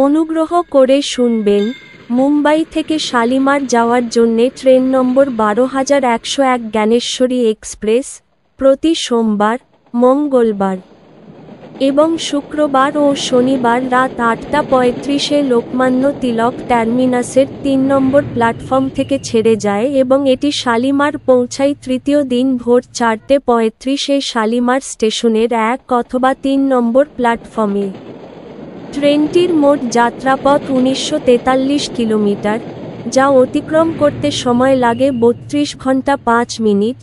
অনুগ্রহ করে শুনবেন, মুম্বাই থেকে শালিমার যাওয়ার জন্যে ট্রেন নম্বর 12101 জ্ঞানেশ্বরী এক্সপ্রেস প্রতি সোমবার, মঙ্গলবার এবং শুক্রবার ও শনিবার রাত 8:35-এ লোকমান্য তিলক টার্মিনাসের 3 নম্বর প্ল্যাটফর্ম থেকে ছেড়ে যায় এবং এটি শালিমার পৌঁছায় তৃতীয় দিন ভোর 4:35-এ শালিমার স্টেশনের 1 অথবা 3 নম্বর প্ল্যাটফর্মে। ট্রেনটির মোট যাত্রাপথ 1943 কিলোমিটার, যা অতিক্রম করতে সময় লাগে 32 ঘন্টা 5 মিনিট।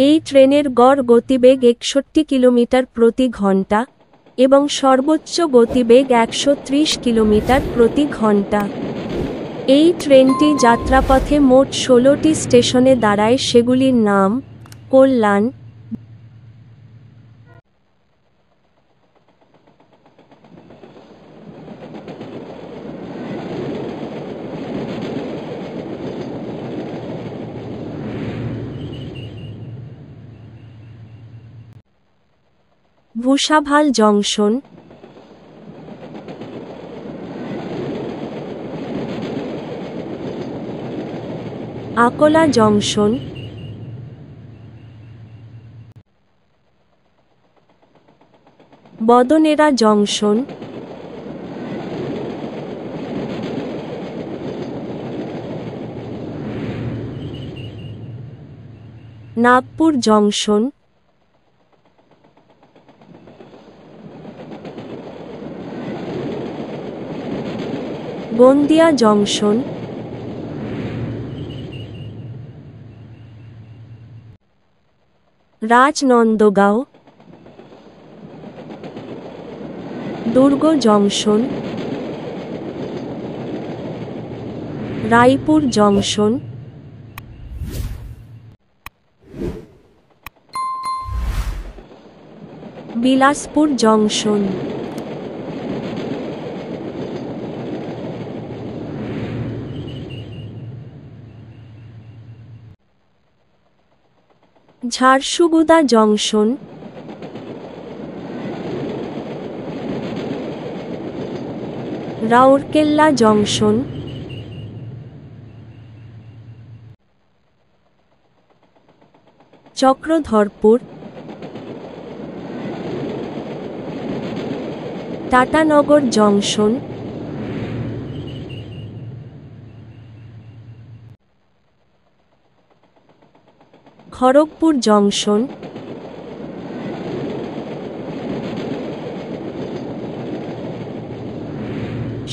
এই ট্রেনের গড় গতিবেগ 61 কিলোমিটার প্রতি ঘন্টা এবং সর্বোচ্চ গতিবেগ 130 কিলোমিটার প্রতি ঘন্টা। এই ট্রেনটি যাত্রাপথে মোট 16টি স্টেশনে দাঁড়ায়, সেগুলির নাম: Kalyan, Bhusawal junction, Akola junction, Badnera junction, Nagpur junction, Gondia junction, Rajnandgaon, Durg junction, Raipur junction, Bilaspur junction, Jharsuguda junction, Rourkela junction, Chakradharpur, Tatanagar junction, Kharagpur junction,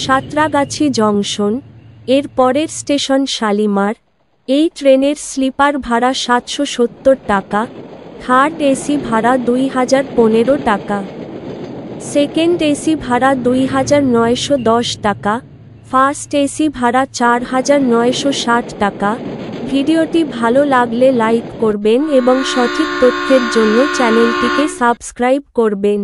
Santragachi junction. এর পরের স্টেশন শালিমার। এই ট্রেনের স্লিপার ভাড়া 770 টাকা, থার্ড এসি ভাড়া 2015 টাকা, সেকেন্ড এসি ভাড়া 2910 টাকা, ফার্স্ট এসি ভাড়া 4960 টাকা। ভিডিওটি ভালো লাগলে লাইক করবেন এবং সঠিক তথ্যের জন্য চ্যানেলটিকে সাবস্ক্রাইব করবেন।